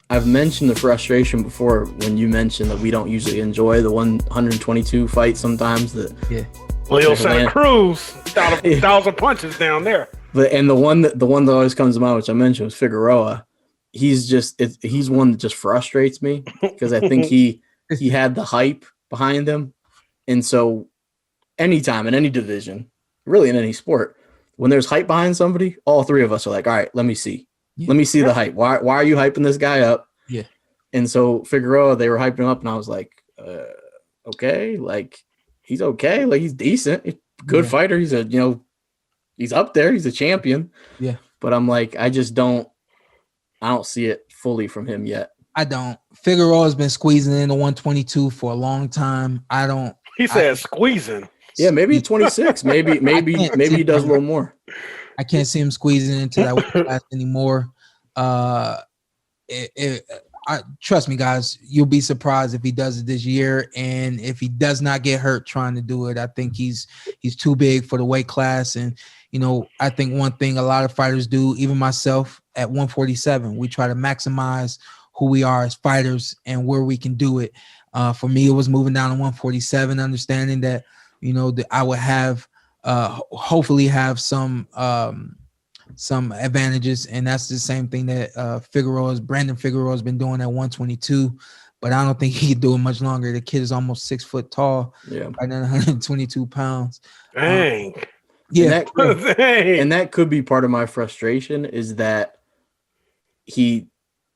I've mentioned the frustration before when you mentioned that we don't usually enjoy the 122 fight sometimes. Leo Santa Cruz, 1,000 punches down there. And the one that always comes to mind, which I mentioned, was Figueroa. He's one that just frustrates me because I think he had the hype behind him, and so anytime in any division, really in any sport, when there's hype behind somebody, all three of us are like, all right, let me see. Yeah. Let me see the hype. Why are you hyping this guy up? Yeah. And so Figueroa, they were hyping him up, and I was like, okay, like he's okay, like he's decent, good fighter. He's he's up there. He's a champion. Yeah. But I'm like, I don't see it fully from him yet. I don't. Figueroa's been squeezing in the 122 for a long time. He said squeezing. Yeah, maybe 26. maybe he does a little more. I can't see him squeezing into that weight class anymore. Trust me, guys, you'll be surprised if he does it this year, and if he does not get hurt trying to do it. I think he's too big for the weight class, and I think one thing a lot of fighters do, even myself, at 147, we try to maximize who we are as fighters and where we can do it. For me, it was moving down to 147, understanding that that I would have hopefully have some advantages, and that's the same thing that Brandon Figueroa has been doing at 122, but I don't think he can do it much longer. The kid is almost 6 foot tall, right now 122 pounds. Dang. And that could be part of my frustration, is that he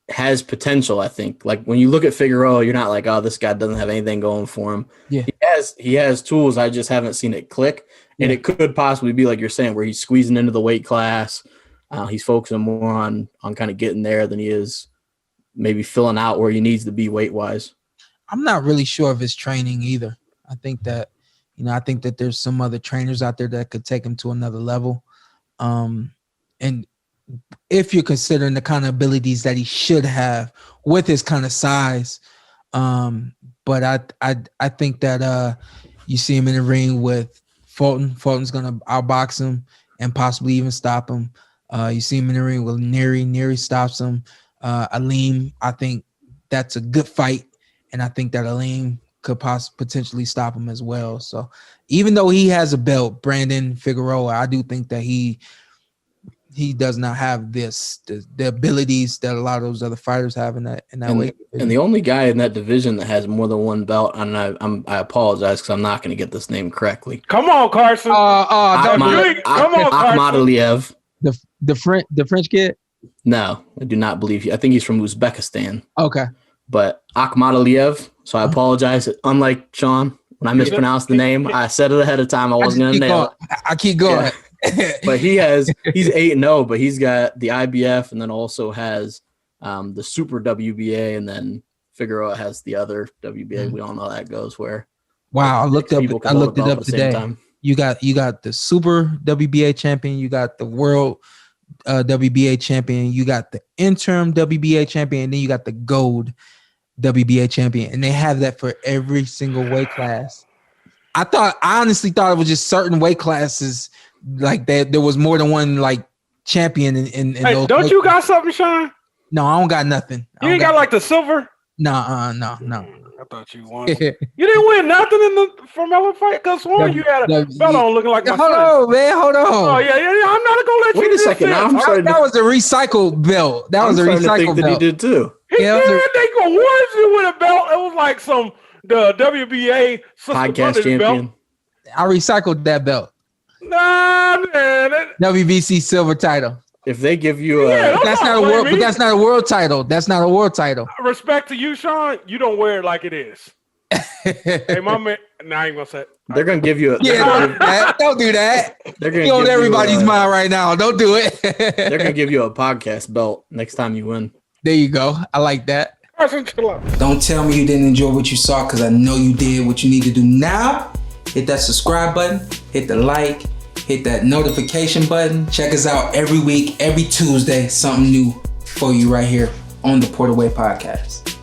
has potential. I think, like, when you look at Figueroa, you're not like, oh, this guy doesn't have anything going for him. Yeah, he has tools. I just haven't seen it click. And it could possibly be like you're saying, where he's squeezing into the weight class. He's focusing more on kind of getting there than he is maybe filling out where he needs to be weight wise. I'm not really sure of his training either. I think that there's some other trainers out there that could take him to another level. And if you're considering the kind of abilities that he should have with his kind of size, but I think that you see him in the ring with Fulton. Fulton's gonna outbox him and possibly even stop him. You see him in the ring with Nery. Nery stops him. Aleem, I think that's a good fight, and I think that Aleem could potentially stop him as well. So even though he has a belt, Brandon Figueroa, I do think that he does not have the abilities that a lot of those other fighters have in that weight division. And the only guy in that division that has more than one belt, and I apologize because I'm not going to get this name correctly. Come on, Carson. Come on, Carson. Akhmadaliev. The French kid? No, I do not believe he. I think he's from Uzbekistan. Okay. But Akhmadaliev. So I apologize. Unlike Shawn, when I mispronounced the name, I said it ahead of time. I wasn't going to nail it. I keep going. Yeah. But he's 8-0, but he's got the IBF and then also has the Super WBA, and then Figueroa has the other WBA. We all know how that goes. Where I looked it up today. You got the Super WBA champion, you got the World WBA champion, you got the interim WBA champion, and then you got the Gold WBA champion, and they have that for every single weight class. I honestly thought it was just certain weight classes. Like that, there was more than one like champion in hey, those. Don't you got something, Shawn? No, I don't got nothing. You ain't got like the silver? No. I thought you won. You didn't win nothing in the Formella fight. Cause one you had a belt on looking like my hold on, man. Hold on. Oh yeah. I'm not gonna let you. Wait a second. Now I'm starting. That was a recycled belt. That was a recycled belt. That he did too. He did. They awarded you with a belt. It was like the WBA podcast champion. Belt. I recycled that belt. Nah, man. WBC silver title. If they give you that's not a world, but that's not a world title. That's not a world title. Respect to you, Shawn. You don't wear it like it is. Hey, my man. Nah, I ain't gonna say it. They're gonna give you don't do that. They're gonna you on everybody's mind right now. Don't do it. They're gonna give you a podcast belt next time you win. There you go. I like that. Don't tell me you didn't enjoy what you saw, because I know you did. What you need to do now, hit that subscribe button, hit the like, hit that notification button. Check us out every week, every Tuesday, something new for you right here on the Porter Way Podcast.